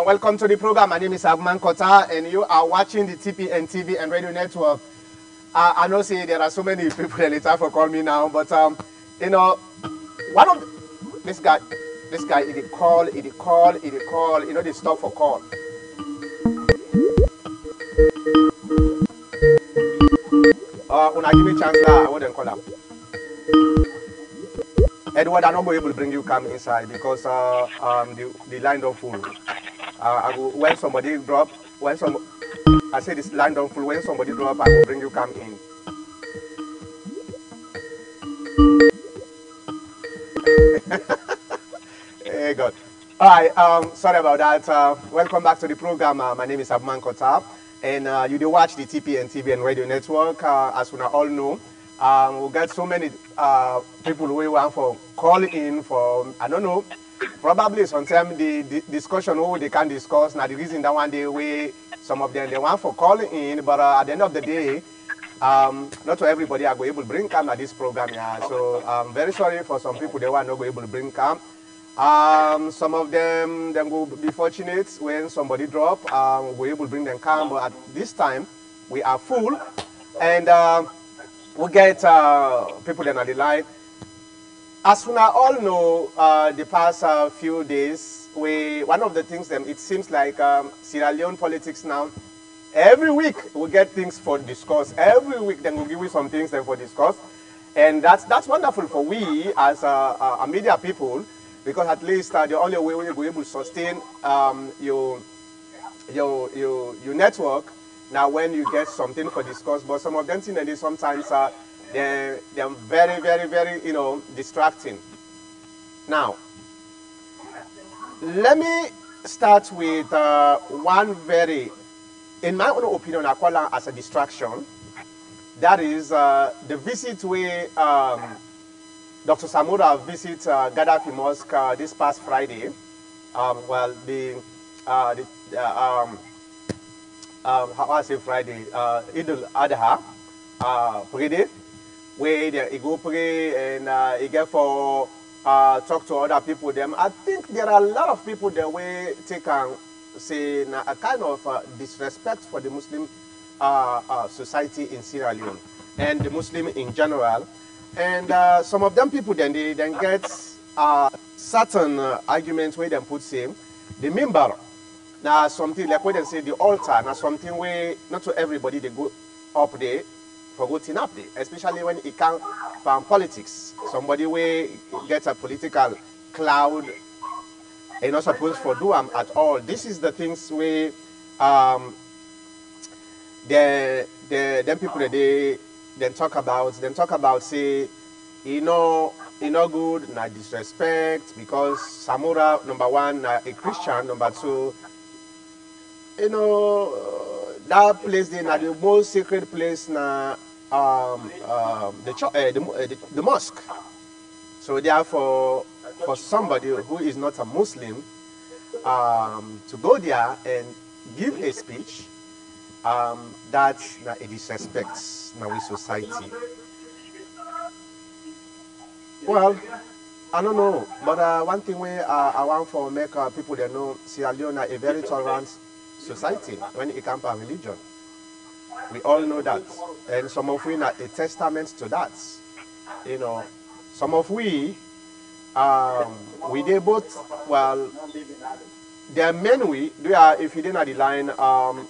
Welcome to the program. My name is Abman Kota, and you are watching the Tpn TV and Radio Network. I know say there are so many people that later for call me now, but you know, one of this guy, it call, you know, they stop for call. When I give me a chance now, I wouldn't call him. Edward, I'm not able to bring you come inside because the line don't full. When somebody drop, I say this line don't full. When somebody drop, I will bring you come in. Hey God. All right. Sorry about that. Welcome back to the program. My name is Abman Kota, and you do watch the TPN TV and Radio Network. As we all know, we got so many people who want for call in for, I don't know, probably sometimes the discussion who they can discuss. Now the reason that one day we some of them they want for calling in, but at the end of the day, not to everybody are able to bring come at this program. Yeah, so I'm very sorry for some people they were not able to bring come. Some of them will be fortunate when somebody drop. We're able to bring them come, but at this time we are full, and we get people that are the line. As we all know, the past few days, one of the things that it seems like Sierra Leone politics now, every week we get things for discuss. Every week then we'll give you some things for discuss. And that's wonderful for we as a media people, because at least the only way we're able to sustain your network now when you get something for discuss. But some of them think that they sometimes they're very, very, very, you know, distracting. Now, let me start with one very, in my own opinion, I call it as a distraction. That is the visit where Dr. Samura visit Gaddafi Mosque this past Friday. Well, how I say Friday, Eid al-Adha, Friday, where he go pray and he get for talk to other people. Them, I think there are a lot of people that way take and say a kind of disrespect for the Muslim society in Sierra Leone and the Muslim in general. And some of them people then they then get certain arguments where they put say the mimbar. Now something like what they say the altar. Now something where not to everybody they go up there for going up there, especially when it comes from politics. Somebody where gets a political cloud and not supposed for do at all. This is the things where them people that they then talk about say you know good na disrespect because Samura number one a Christian, number two you know that place they na the most sacred place na the mosque. So therefore for somebody who is not a Muslim to go there and give a speech, that's a disrespect in our society. Well, I don't know, but one thing where I want to make people that know Sierra Leone a very tolerant society when it comes to religion. We all know that, and some of we are a testament to that. You know, some of we did both. Well, there are men we do. If you didn't have the line,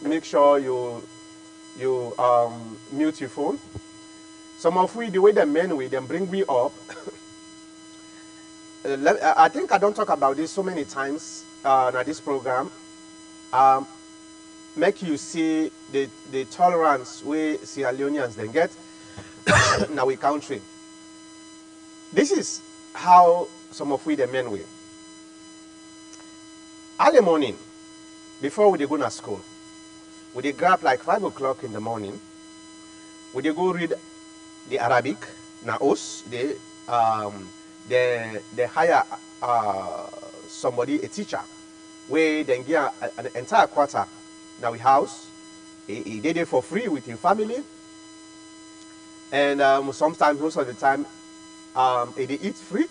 make sure you mute your phone. Some of we the way the men we then bring me up. I think I don't talk about this so many times in this program. Make you see the tolerance we Sierra Leoneans then get in our country. This is how some of we the men we. Early morning, before we go to school, we dey grab like 5 o'clock in the morning. We dey go read the Arabic. Now us they hire somebody, a teacher, where then get an entire quarter. Now we house, he did it for free with his family, and sometimes most of the time, they eat free,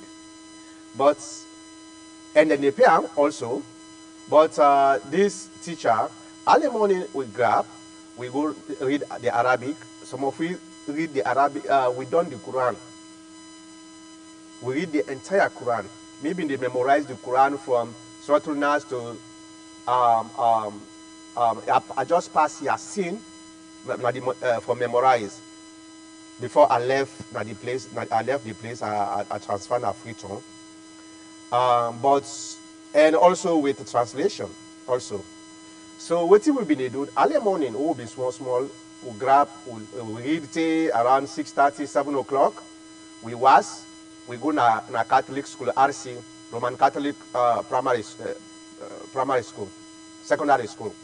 but and then they pay also. But this teacher, early morning we grab, we go read the Arabic. Some of we read the Arabic, we done the Quran. We read the entire Quran. Maybe they memorize the Quran from Surah Al-Nas to I just passed Yasin for memorize. Before I left the place, I transferred a free tongue. And also with the translation also. So what we be do early morning, we will be small, we grab, we read till around 6:30, 7 o'clock. We was, we go na Catholic school, RC, Roman Catholic primary school, secondary school.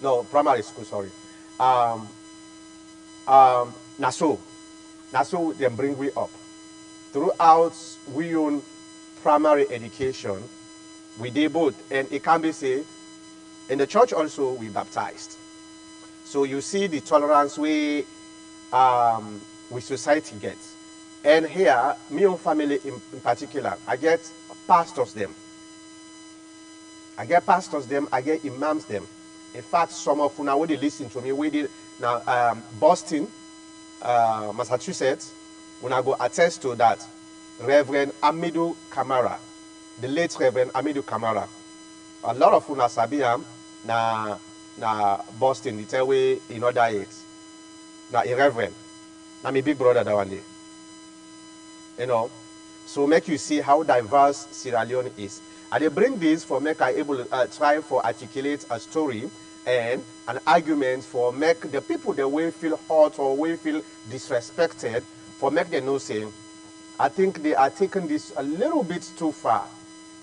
No, primary school, sorry. Naso then bring we up. Throughout we own primary education, we did both, and it can be said in the church also we baptized. So you see the tolerance we society gets. And here, me own family in particular, I get pastors them. I get imams them. In fact, some of you when they listen to me, we did now Boston, Massachusetts, when I go attest to that, Reverend Amidou Kamara, the late Reverend Amidou Kamara. A lot of una sabi am na Boston, the tell way in other aids. Na a reverend. Na my big brother that one day. You know. So make you see how diverse Sierra Leone is. And they bring this for make I able try for articulate a story and an argument for make the people that way feel hurt or way feel disrespected, for make them know saying, I think they are taking this a little bit too far.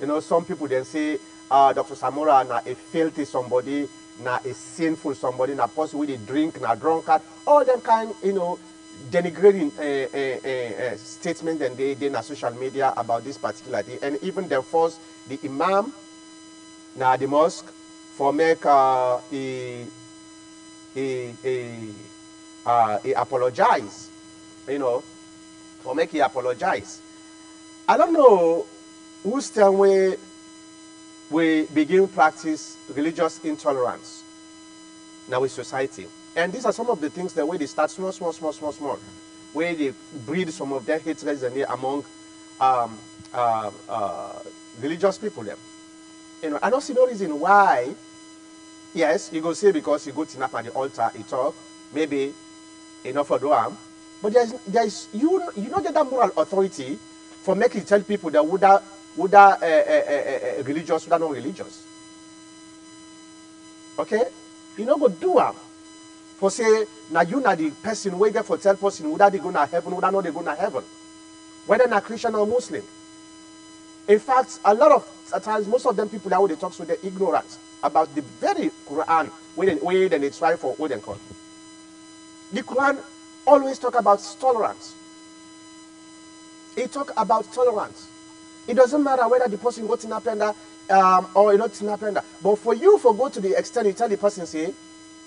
You know, some people then say Dr. Samora na a filthy somebody, na a sinful somebody, na person with a drink, na drunkard, all them kind, you know, denigrating statement and they na social media about this particular thing, and even they force the imam na the mosque for make he apologize, you know, for make he apologize. I don't know whose time we begin practice religious intolerance now in society. And these are some of the things that way they start small, where they breed some of their hatreds and among religious people them. You know, I don't see no reason why. Yes, you go say because you go to nap at the altar, you talk, maybe enough for doam. But there's you don't get that moral authority for making tell people that would religious, would not religious. Okay? You know go do am. For say, now you na the person where get for tell person whether they go to heaven, whether not they go to heaven. Whether na Christian or Muslim. In fact, a lot of times, most of them people that they talk so they're ignorant about the very Quran where they try for what they call. The Quran always talk about tolerance. It talk about tolerance. It doesn't matter whether the person goes to Napenda or not to Napenda. But for you, for go to the extent you tell the person say,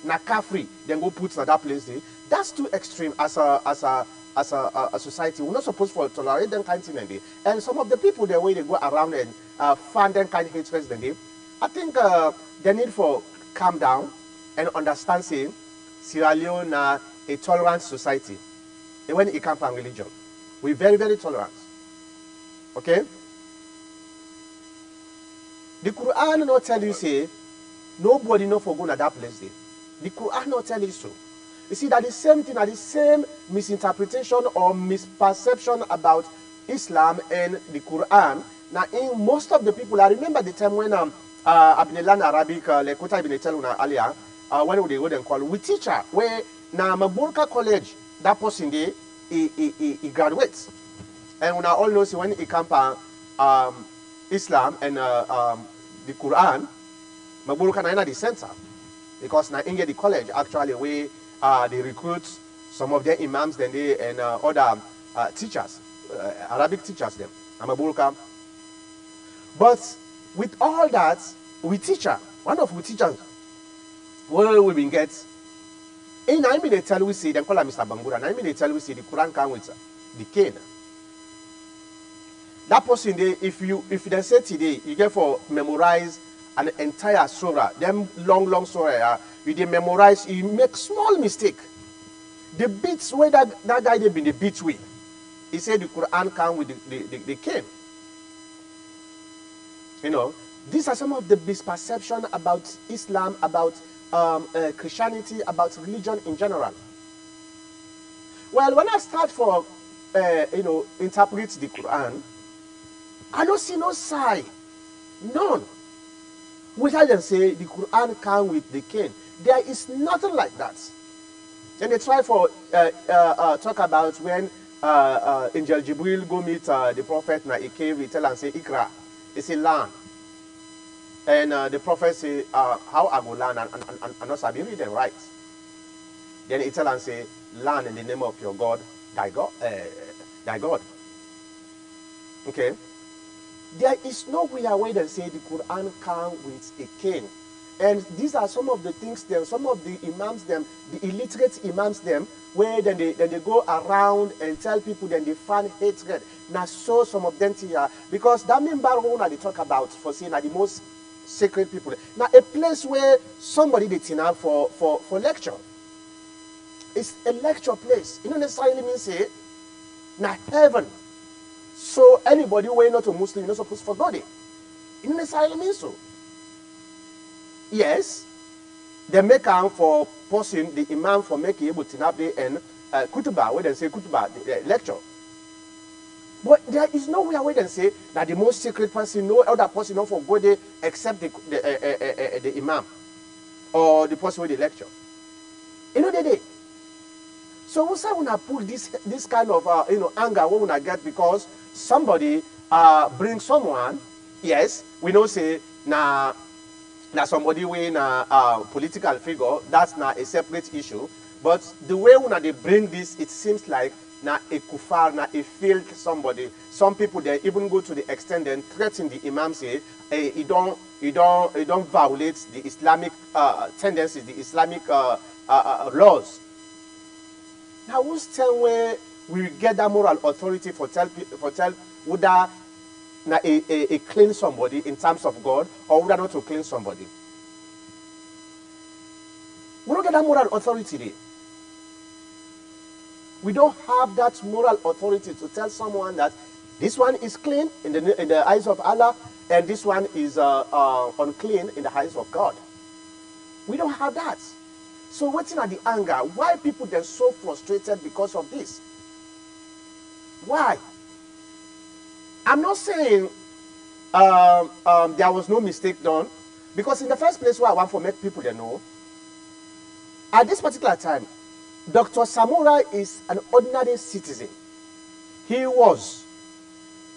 na car-free, then go put in that place there. That's too extreme as a society. We're not supposed to tolerate them kind of thing. And some of the people the way they go around and find them kind of hatreds then I think they need for calm down and understand saying Sierra Leone a tolerant society. And when it comes from religion, we're very, very tolerant. Okay? The Quran not tell you say nobody know for going to that place there. The Quran not tell you so. You see that the same thing, the same misinterpretation or misperception about Islam and the Quran. Now, in most of the people, I remember the time when I've been learning Arabic, like what I've been telling you earlier, when they would call we teacher, where now Maburka College, that person there, he graduates. And when I all know, so when he comes Islam and the Quran, Maburka na the center. Because now in the college actually we they recruit some of their imams then they and other teachers, Arabic teachers them. Amaburka. But with all that, we teacher, one of we teachers, where we been get. In I mean they tell we see, they call him Mr. Bangura, and I mean they tell we see the Quran come with the cane. That person, if they say today, you get for memorize an entire surah, them long surah, you dey memorize, you make small mistake. The beats where that guy they been the beats with. He said the Quran come with the king. You know, these are some of the misperception about Islam, about Christianity, about religion in general. Well, when I start for, interpret the Quran, I don't see no sign, none. Without them say the Quran come with the king. There is nothing like that. And they try for talk about when Angel Jibril go meet the prophet na a cave, he tell and say Ikra. He say learn. And the prophet say how I go learn and not sabi read and write. Then he tell and say learn in the name of your God, thy God. Okay. There is nowhere where they say the Quran come with a king. And these are some of the things them, some of the imams them, the illiterate imams them, where then they go around and tell people, then they find hatred. Now so some of them here, because that member one they talk about for saying are the most sacred people. Now a place where somebody they turn out for lecture. It's a lecture place. You don't necessarily mean say now heaven. So anybody who is not a Muslim, you're not supposed to forget it. You don't necessarily mean so. Yes, they make out for person, the imam for making able to have the and kutubah, where they say kutubah, the lecture. But there is nowhere where they say that the most secret person, no other person not for go there except the imam or the person with the lecture. You know they. So we say when I put this kind of anger, what when I get because somebody brings someone, yes, we know say now somebody when a political figure, that's not a separate issue. But the way when they bring this, it seems like now a kufar, now a failed somebody. Some people they even go to the extent and threaten the imam, say, hey, you don't violate the Islamic tendencies, the Islamic laws. Now who's tell where we get that moral authority for tell whether na a clean somebody in terms of God or whether not to clean somebody? We don't get that moral authority there. We don't have that moral authority to tell someone that this one is clean in the eyes of Allah and this one is unclean in the eyes of God. We don't have that. So what's in the anger? Why people they're so frustrated because of this? Why? I'm not saying there was no mistake done, because in the first place where I want to make people they know, at this particular time, Dr. Samura is an ordinary citizen. He was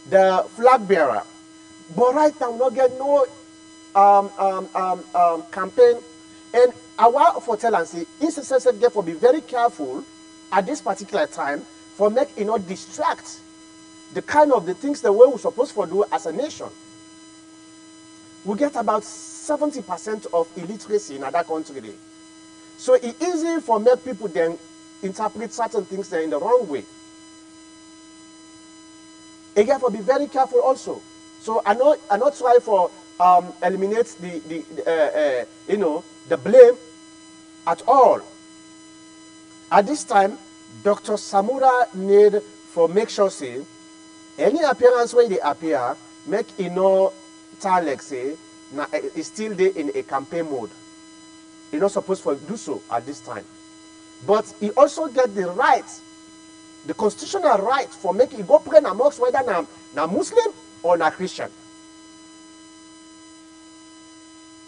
the flag bearer, but right now we don't get no campaign. And I want to tell and say, instances therefore be very careful at this particular time for make it not distract the kind of the things that we're supposed to do as a nation. We get about 70% of illiteracy in that country. So it's easy for make people then interpret certain things in the wrong way. Again, for be very careful also. So I not try for eliminate the blame at all. At this time, Dr. Samura need for make sure say any appearance where they appear, make tell like say now is still there in a campaign mode. You're not supposed to do so at this time. But he also get the right, the constitutional right for making go pray amongst whether na Muslim or na Christian.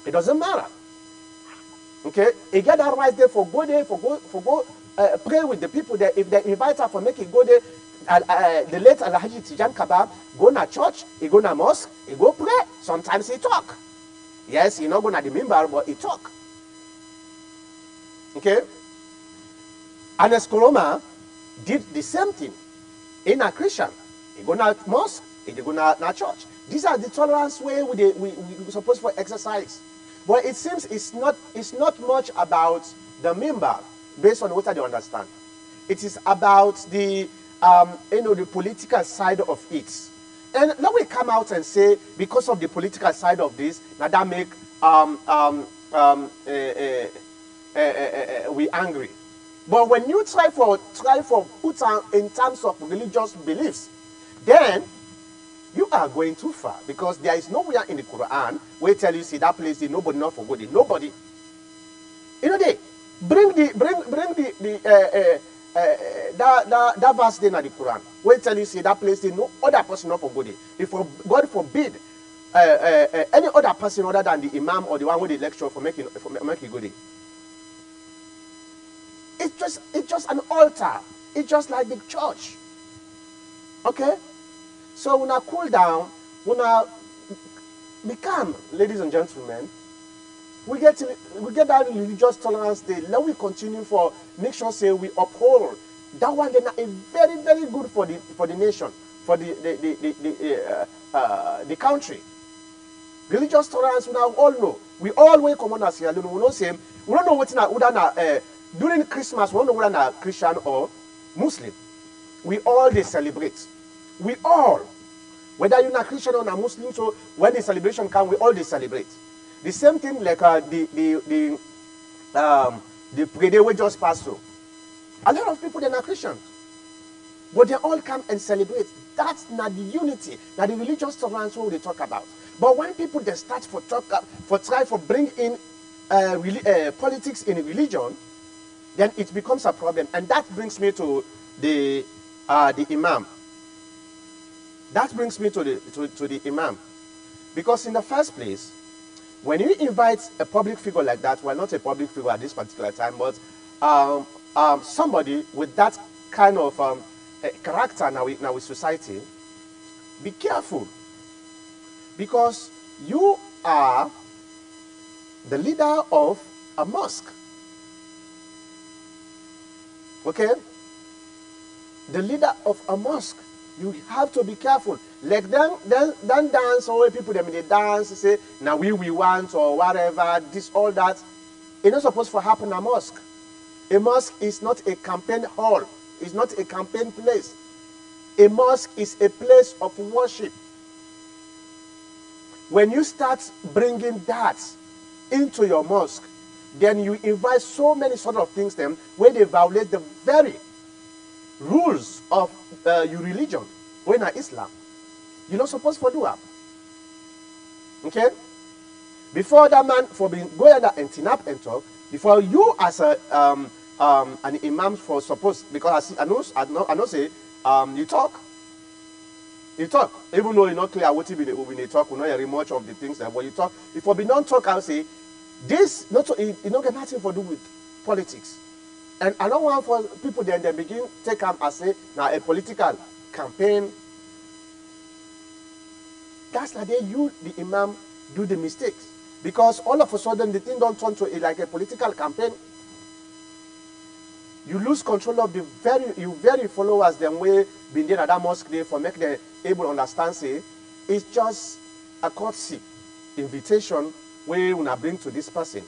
It doesn't matter. Okay, he get that right there for go there, for go pray with the people there. If they invite her for making go there, the late Alhaji Tijan Kabab go na church, he go na mosque, he go pray. Sometimes he talk. Yes, he not go na the member, but he talk. Okay? Anas Koroma did the same thing. In a Christian, he go na mosque, he go na church. These are the tolerance way we supposed to exercise. But it seems it's not much about the member based on what I understand. It is about the the political side of it. And now we come out and say, because of the political side of this, now that make we angry. But when you try for put on in terms of religious beliefs, then you are going too far, because there is nowhere in the Quran where it tell you, see that place, nobody not for good, nobody. You know, they bring that verse in the Quran where it tell you, see that place, no other person not for good. If God forbid any other person other than the imam or the one with the lecture for making good. It's just an altar. It's just like the church. Okay? So when I cool down, when I become, ladies and gentlemen, we get that religious tolerance day. Let we continue for make sure say we uphold that one. Then is very, very good for the nation, for the country. Religious tolerance, we now all know. We always come on as Sierra Leone. We know same. We don't know what's during Christmas. We don't know whether na Christian or Muslim. We all they celebrate. We all, whether you're not Christian or not Muslim, so when the celebration comes, we all they celebrate. The same thing like the pre-day we just passed through. A lot of people they're not Christians, but they all come and celebrate. That's not the unity, not the religious tolerance what they talk about. But when people they start try for bring in politics in religion, then it becomes a problem, and that brings me to the imam. That brings me to the imam, because in the first place, when you invite a public figure like that, well, not a public figure at this particular time, but somebody with that kind of character now with society, be careful, because you are the leader of a mosque. Okay? The leader of a mosque. You have to be careful. Like then dance, or people them they dance, say, now we want or whatever, this, all that. It's not supposed to happen in a mosque. A mosque is not a campaign hall. It's not a campaign place. A mosque is a place of worship. When you start bringing that into your mosque, then you invite so many sort of things them where they violate the very rules of your religion. When in Islam, you're not supposed to do that. Okay? Before that man for being go ahead and tin up and talk, before you as an imam for suppose, because I know say you talk. You talk, even though you're not clear what you be talk, we know very much of the things that when you talk. If we don't talk, I'll say this not so it don't get nothing to do with politics. And I don't want for people then they begin take them as say now a political campaign. That's like you, the imam, do the mistakes. Because all of a sudden the thing don't turn to like a political campaign. You lose control of the very followers them way been there at that mosque day for make them able to understand say it's just a courtesy invitation where we wanna bring to this person.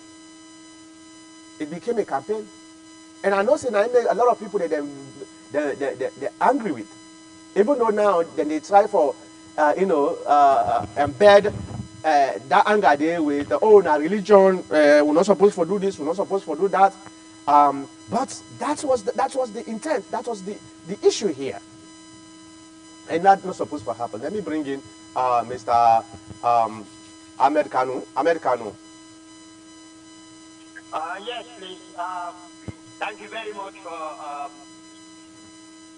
It became a campaign. And I know say now a lot of people they're angry with. Even though now then they try for embed that anger there with now religion, we're not supposed to do this, we're not supposed to do that. But that was the intent. That was the issue here, and that's not supposed to happen. Let me bring in Mr. Ahmed Kanu. Ahmed Kanu. Yes, please. Thank you very much for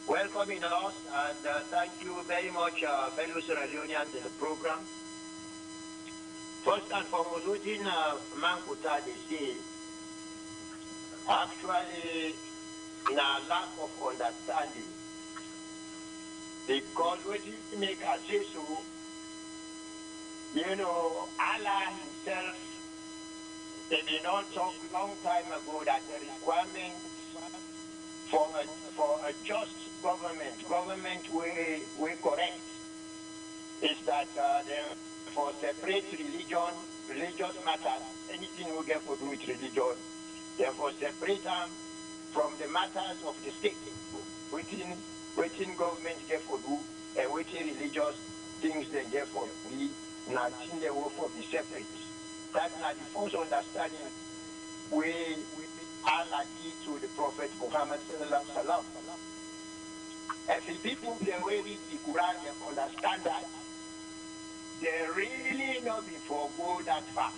welcoming us, and thank you very much, fellow Sierra Leoneans in the program. First and foremost, within Mankuta, they say, actually, in a lack of understanding, because when you make a say so, Allah himself, they did not talk long time ago that the requirement for a just government way correct, is that for separate religious matters, anything we get to do with religion, therefore separate them from the matters of the state, within government get for do and within religious things they get for be nothing they will for be separate. That's not the first understanding we Allah give to the Prophet Muhammad sallallahu alaihi wasallam. If the people they will read the Quran, they understand that they really not before go that far.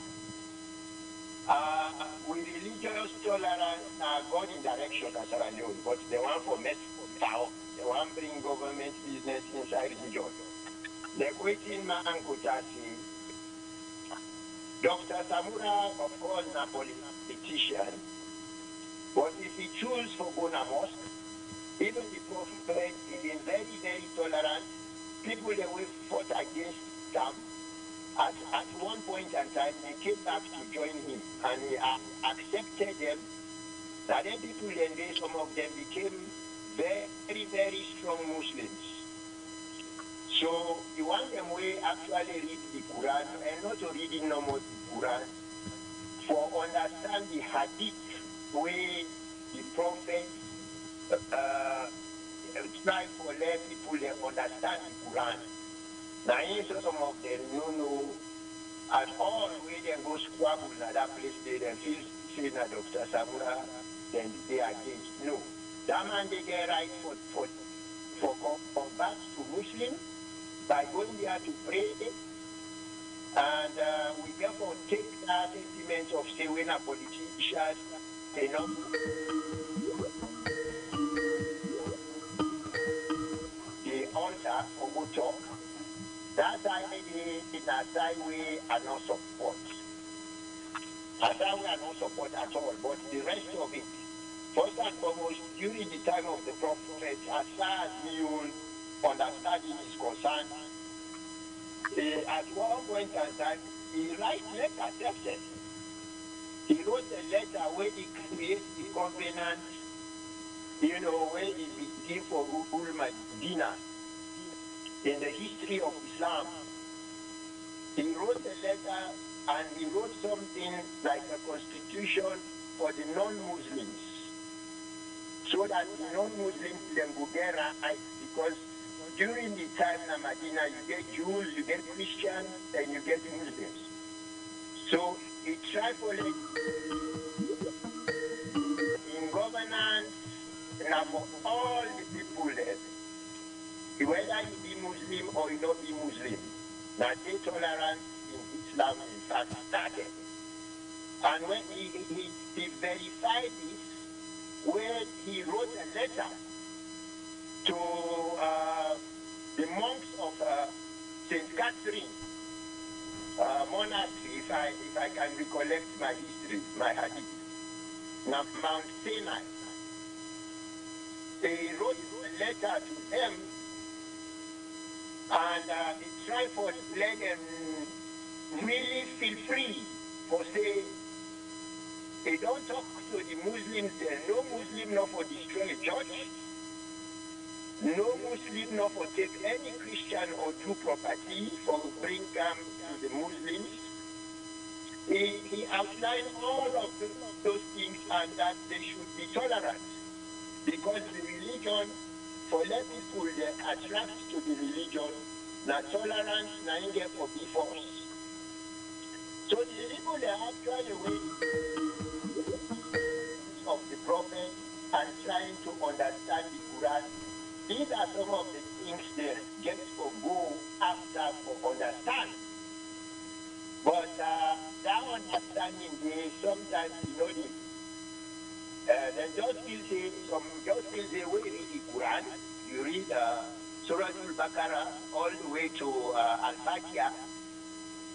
With religious tolerance, God in direction as Sierra Leone, but they want for mess power. They want bring government business inside religion. They're waiting man Kutasi. Dr. Samura, of course, not politician, but if he choose for go to mosque, even the prophet is been very, very tolerant. People they will fought against them. At one point in time, they came back to join him, and he accepted them. Now then people then some of them became very, very strong Muslims. So the one them way actually read the Quran and not to reading no more the Quran for understand the hadith way the prophet try for let people they understand the Quran. Now some of them know at all way they go squabble at that place they then feel say na Dr. Samura then they against. No. That man they get right for convert to Muslim by going there to pray, and we therefore take that sentiment of say when a politician cannot the altar for go talk. That idea is a side we are not support. A side we are not support at all, but the rest of it, first and foremost, during the time of the prophet, as far as we understanding is concerned, at one point in time, he write letter, Texas. He wrote a letter where he creates the covenant, where he begin for Ul Medina in the history of Islam. He wrote a letter and he wrote something like a constitution for the non-Muslims, so that the non-Muslims then will get right, because during the time in Medina, you get Jews, you get Christians, and you get Muslims. So he tried for it in governance, now for all the people there, whether you be Muslim or you not be Muslim, now the tolerance in Islam in fact started. And when he verified this, when he wrote a letter to the monks of St. Catherine monastery, if I can recollect my history, my hadith, now Mount Sinai, he wrote a letter to them, and he tried for let them really feel free for say they don't talk to the Muslims there. No Muslim not for destroy a church. No Muslim not for take any Christian or Jew property for bring them to the Muslims. He outlined all of those things, and that they should be tolerant, because the religion, for let people they attract to the religion, na tolerance na get for be force. So the people they actually wait of the prophet and trying to understand the Quran. These are some of the things they get for go after for understand. But that understanding they sometimes they just feel say we read the Quran, you read Surah Al-Baqarah all the way to Al-Fatiha,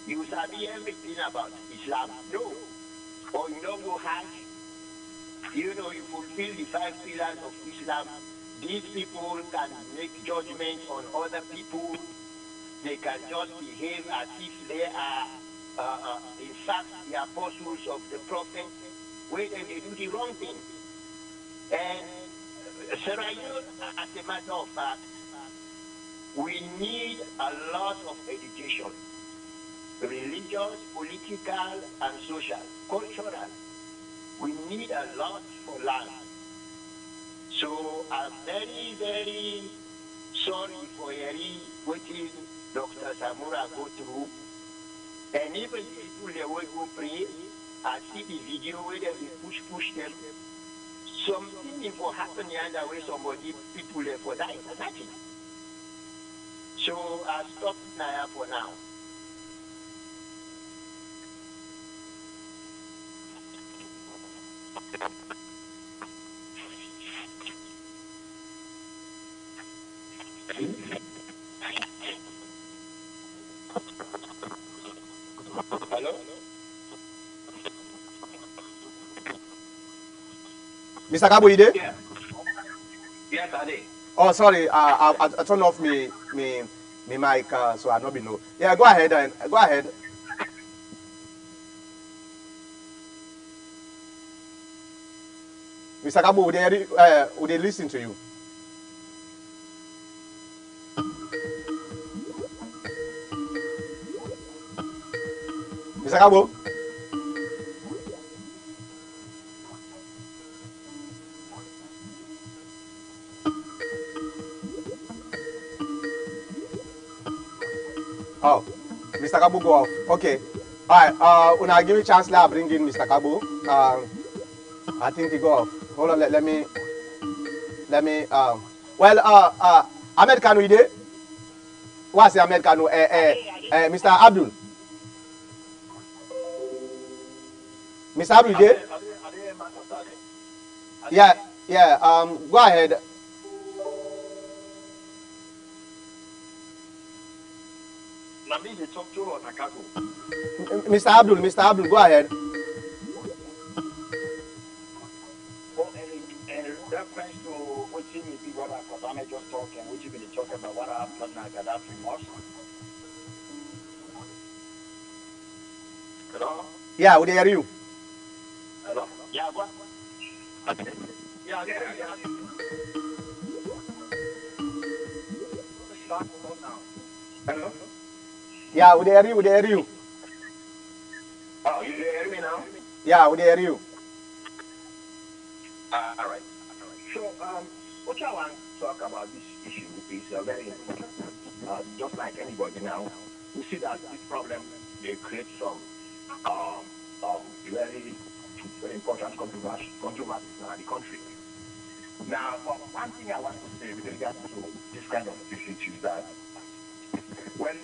you sabi everything about Islam. No. Or you don't go Hajj, you fulfill the 5 pillars of Islam. These people can make judgment on other people. They can just behave as if they are, in fact, the apostles of the prophet, where they do the wrong thing. And Sierra Leone, as a matter of fact, we need a lot of education, religious, political, and social, cultural. We need a lot for land. So I'm very, very sorry for Yeri, which is Dr. Samura go through, and even the people they will go pray, I see the video where they push them. Something if will happen the other way, somebody people there for die for nothing. So I stop now for now. Hello? Mr. Kabo, you there? Yeah. Yes, I did. Oh, sorry. I turned off me mic, so I not be know. Yeah, go ahead and go ahead. Mr. Kabo, would they listen to you? Mr. Kabo? Oh, Mr. Kabo go off. Okay. All right. When I give you a chance, I'll bring in Mr. Kabo. I think he go off. Hold on. Let me. Ahmed Kanu, you there? What's the Ahmed Kanu? Mr. Abdul. Mr. Abdul, you there? Yeah. Yeah. Go ahead. Mr. Abdul, go ahead. And reference to what you need to what I'm just talking, what you've been talking about, what happened at Gaddafi Mosque. Hello? Yeah, we hear you. Hello? Yeah, what? Yeah. Hello? Yeah, we hear you. Oh, you hear me now? Yeah, we hear you. All right. So, what I want to talk about this issue is very important. Just like anybody now, we see that this problem they create some very important controversies in the country. Now, one thing I want to say with regards to this kind of issues is that when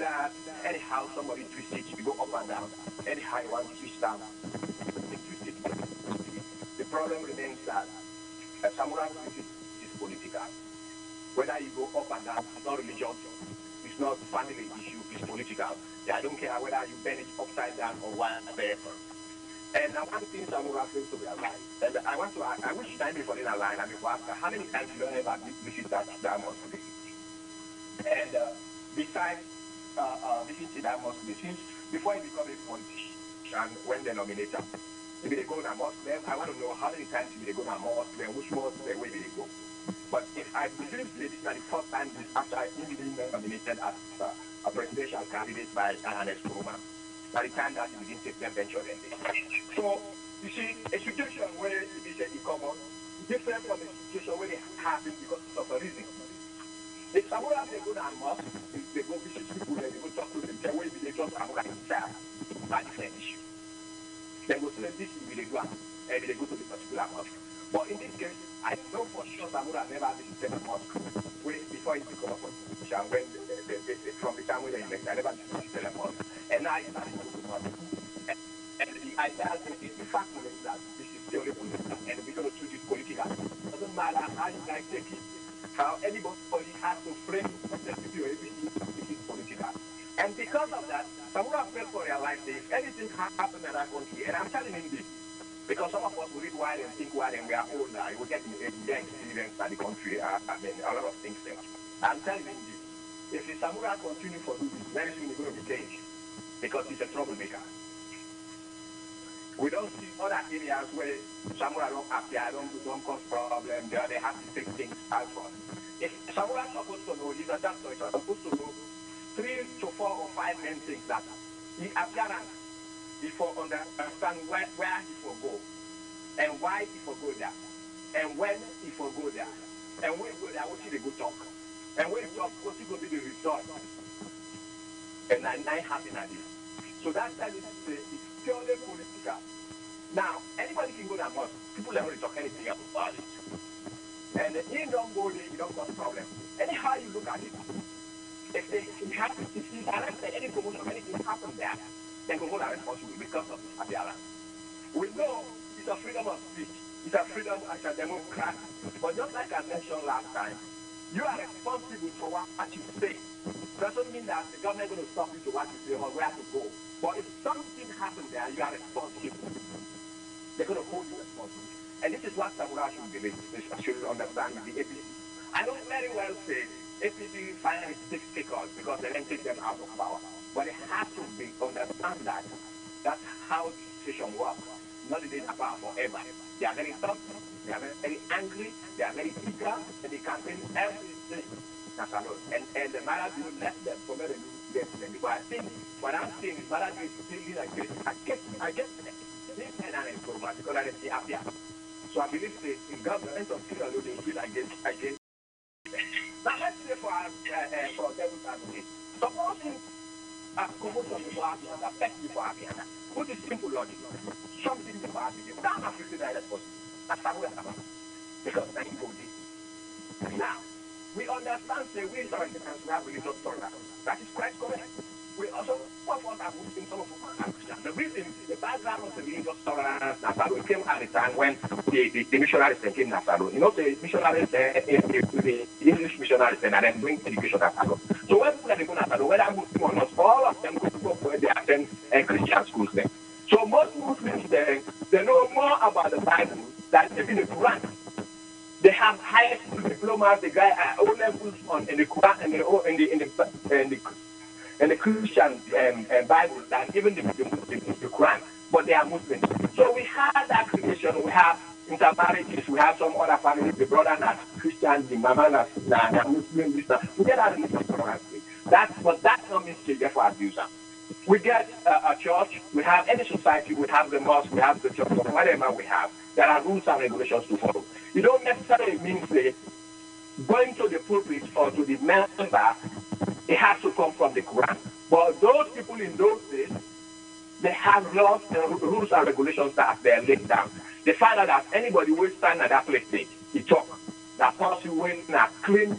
anyhow somebody twists it, you go up and down. Anyhow you want to twist down, they twist it. The problem remains that samurai is political. Whether you go up and down, it's not religion, it's not family issue, it's political. I don't care whether you bend it upside down or whatever. And I want things samurai fails to realize. And I wish time before in a line and before after how many times you don't ever visit that mosque. And besides visiting that mosque, since before you become a politician, when they nominate them, if they go to a mosque, then I want to know how many times they go to a mosque, then which mosque, then where they go. But if I believe this is the first time this after him being nominated as a presidential candidate by an Nkrumah, by the time that he begins to venture then. So you see, a situation where it is a common, different from a situation where it happens because of a reason. If someone they go to a mosque, they go visit people, they go talk to them, they will be they just samurai himself. That's the same issue. They go say this will be the ground, and they go to the particular mosque. But in this case, I know for sure Samura never visited a mosque before he became a politician. When from the time when they elected, I never visited a mosque, and now he's starting to go to mosque. And the idea, the fact is that this is purely political, and we're going to treat it political. It doesn't matter how you guys take it, how anybody has to frame the everything is political. And because of that, Samura felt for their life that if anything happened in that country, and I'm telling him this, because some of us will read wide and think wide and we are older, we get experience at the country, a lot of things there. I'm telling him this, if the Samura continue for this, very soon he's going to be changed, because he's a troublemaker. We don't see other areas where Samurai don't appear, don't cause problems, they have to take things out for. If Samurai is supposed to know, he's a doctor, he's supposed to know 3 to 4 or 5 main things that the appearance, before understand where he will go, and why he will go there, and when he will go there, and when he go there, what should they go talk, and when he talk, what should go be the result. and 99 happened at this. So that is purely political. Now, anybody can go to a mosque. People don't really talk anything about it. And you don't go there, you don't got a problem. Anyhow you look at it, if you arrest any promotion, anything happens there, then Congo are responsible because of this appearance. We know it's a freedom of speech, it's a freedom as a democrat. But just like I mentioned last time, you are responsible for what you say. Doesn't mean that the government is going to stop you to what you say or where to go. But if something happens there, you are responsible. They're going to hold you responsible. And this is what Samurai should believe, should understand with the APC. I don't very well say APC finally difficult because they didn't take them out of power. But it has to be understand that that's how the situation works. Not that they are power forever. They are very tough, they are very angry, they are very eager, and they campaign everything. And the Malawi will let them for many years. Because I think what I'm saying is Malawi is still against this and an improvement because I didn't see up here. So I believe the government of Sierra Leone will against. Now let's say for devil's advocate, supposing a promotion before Africa, a best before Africa, put a simple logic, something before Africa, down Africa that's possible. That's how we are because now you go there. Now, we understand that we have religious tolerance. That is quite correct. We also have Muslims, some of us are Christian. The reason, the background of the religious tolerance Nasaro came at the time when the missionaries came to Nasaro. You know, the missionaries, the English missionaries, and then bring education to Nasaro. So when people go to Nasaro, whether Muslim or not, all of them go to where they attend Christian schools there. So most Muslims, they know more about the Bible than even the Quran. They have high school diplomas. The guy O levels in the Quran and the Christian Bible than even the Quran. But they are Muslims. So we have that creation. We have intermarriages. We have some other families. The brother that's Christian, the mama that's Muslim. We get that in but that's not mistake for abuser. We get a church. We have any society. We have the mosque. We have the church. Whatever we have, there are rules and regulations to follow. You don't necessarily mean say going to the pulpit or to the member, it has to come from the Quran. But those people in those days, they have laws and rules and regulations that they're laid down. They find out that anybody will stand at that place, he talk. That person will not clean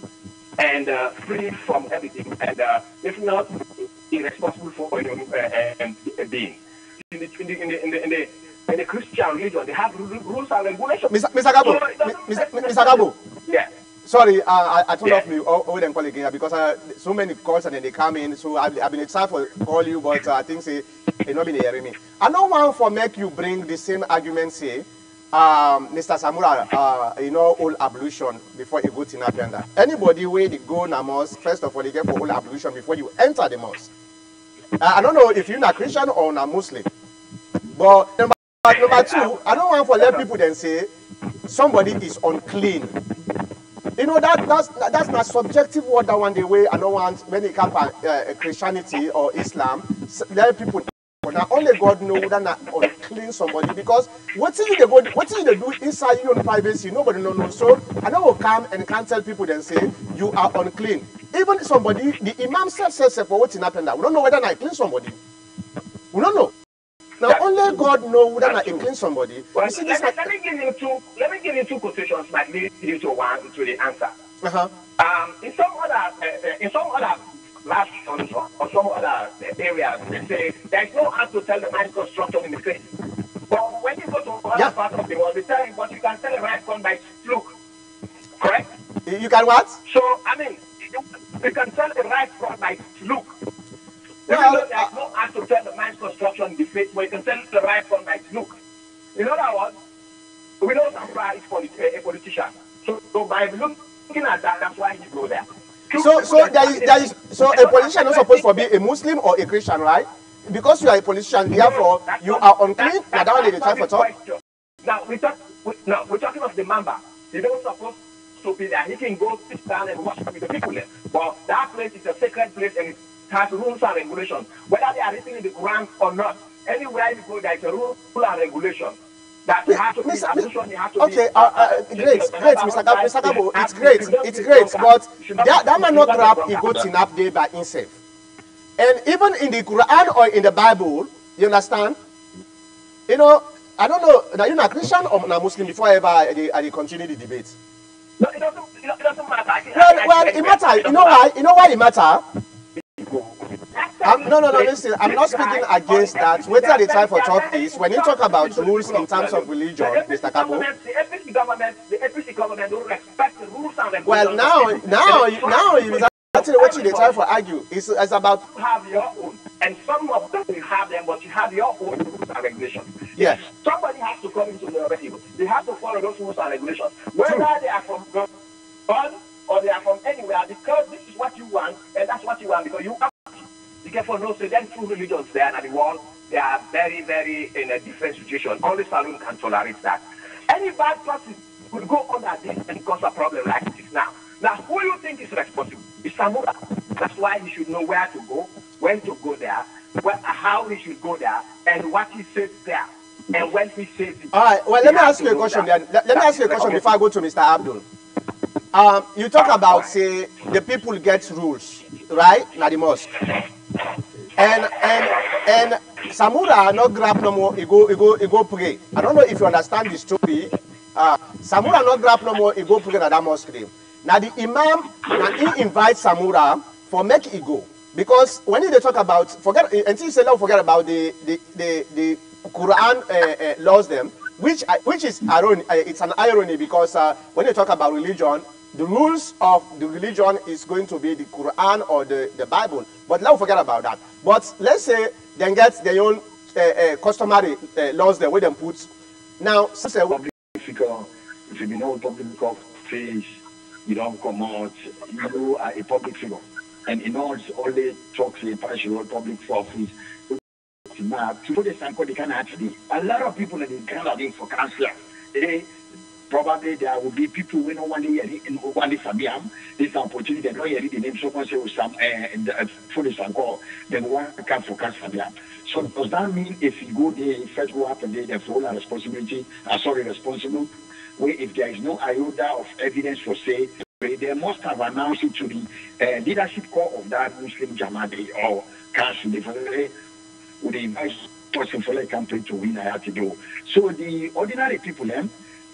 and free from everything. And if not, irresponsible for being. In the Christian religion, they have rules and regulations. Mr. Gabo. Yeah. Sorry, I turned off you over and call again because so many calls and then they come in. So I've been excited for call you, but I think say they not been hearing me. I don't want for make you bring the same argument say, Mr. Samura, all ablution before you go to Napianda. Anybody where they go na mosque, first of all, they get for all ablution before you enter the mosque. I don't know if you're not Christian or not Muslim, but number two, I don't want to let people then say somebody is unclean. You know that's not subjective word that one the way I don't want when it comes to Christianity or Islam. Let people now only God know whether not unclean somebody because what you do inside your own privacy nobody know. So I don't will come and can't tell people then say you are unclean. Even somebody the Imam says for what's happened that we don't know whether I clean somebody. We don't know. Now only God knows whether I clean somebody. Well, let me give you two quotations might lead you to the answer. In some other nations or some other areas, they say there is no how to tell the right construction in the face. But when you go to other parts of the world, they tell you, but you can tell the right one by its look. Correct? You can what? So I mean, you can tell the right one by its look. Well, there is no how to tell the man's construction in the face, but you can tell the right one by its look. In other words, we know Samurai is a politician. So by looking at that, that's why he goes there. So a politician is supposed to be a Muslim or a Christian, right? Because you are a politician, therefore you are unclean. Now that one they try for talk. Now we're talking of the member. He don't supposed to be there. He can go sit down and worship with the people there. But that place is a sacred place and it has rules and regulations. Whether they are written in the Quran or not, anywhere you go, there is a rule and regulation. That you have to be great, Mr. Gabo, it's great, but that man not grab he go to nap day by himself. And even in the Quran or in the Bible, you understand? You know, I don't know, are you a Christian or a Muslim before I continue the debate? No, it doesn't matter. Well, it matters. You know why? You know why it matters? No, listen, I'm not speaking against that. Wait till the time for talk is, when you talk about rules in terms of religion, Mr. Kabo. The APC government don't respect the rules and regulations. Well, now you actually what you try for argue is about. You have your own, and some of them will have them, but you have your own rules and regulations. Yeah. Somebody has to come into the people. They have to follow those rules and regulations, whether they are from God or they are from anywhere, because this is what you want, and that's what you want, because you have to. Be careful, no, so then two religions there and the world, they are very, very in a different situation. Only Saloon can tolerate that. Any bad person will go under this and cause a problem like this now. Now, who you think is responsible? It's Samura. That's why he should know where to go, when to go there, how he should go there, and what he says there, and when he says it. All right, well, let me ask you a question then. Let me ask you a question before I go to Mr. Abdul. You talk about, say, the people get rules, right? Now the mosque. And Samura not grab no more, he go pray. I don't know if you understand the story. Samura not grab no more, he go pray at that mosque. Now the imam, he invites Samura for make he go. Because when they talk about, forget about the Quran laws them, which is irony, it's an irony because when you talk about religion, the rules of the religion is going to be the Quran or the Bible. But let's forget about that. But let's say they get their own customary laws the way they put. Now, public figure, if you know public face, you don't come out, you are a public figure. And in all, only talks in partial public office. Now, to put they can actually, a lot of people in Canada for council, probably there will be people who know one day in one day Fabian. This is an opportunity. They don't hear the name. Someone say some for the Sanko, then one can focus Fabian. So does that mean if you go there, first go happen there, the full responsibility? Responsible. Where if there is no iota of evidence for say, they must have announced it to the leadership core of that Muslim Jamaat or council. They would invite person for a campaign to win. I have to do. So the ordinary people,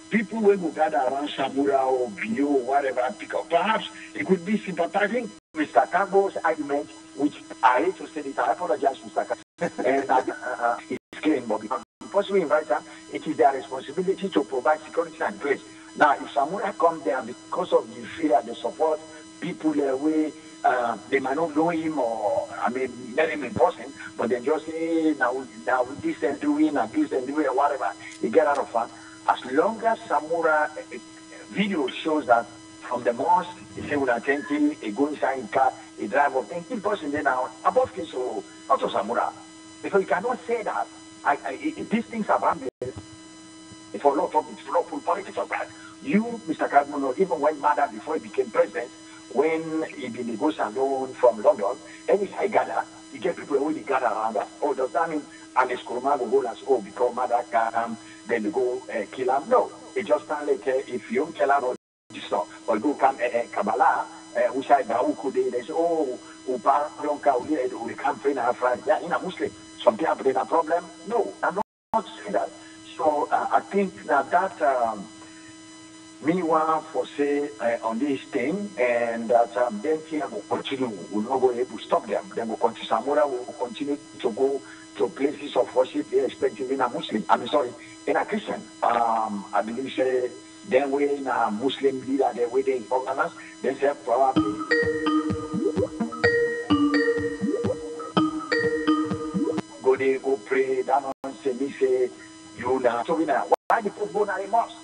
people will go gather around Samura or Bio or whatever, pick up. Perhaps it could be sympathizing with Mr. Kabo's argument, which I hate to say it, I apologize, Mr. Kabo. And it's clean, but because we invite them, it is their responsibility to provide security and grace. Now, if Samura come there because of the fear, the support, people away, they might not know him or, let him in person, but they just say, now this and doing, and this and doing, whatever, they get out of fun. As long as Samura video shows that from the mosque, he say with attention, he go inside his car, he drive up, and keep person there now, above case, so not to Samura. Because you cannot say that. These things have happened for a lot of politics of that. You, Mr. Cardinal, even went mad before he became president, when he been negotiating alone from London, anytime he gather, you get people who gather around us. Oh, does that mean and Eskuruma will go as become mother can then they go kill him? No. It just sounds like if you don't kill him or stuff, or go come Kabbalah, which I could they say, Upa don't count here, we can't train our friend. Yeah, in a Muslim. Some people have a problem. No, I'm not saying that. So I think that meanwhile for say on this thing, and that then here will continue, we'll not go able to stop them. Then we'll continue. Samura will continue to go to places of worship they expect in a Muslim. In a Christian. I believe say then we in a Muslim leader the way they organize, they say probably go there, go pray, that say me say you now. So we know why the people go to the mosque?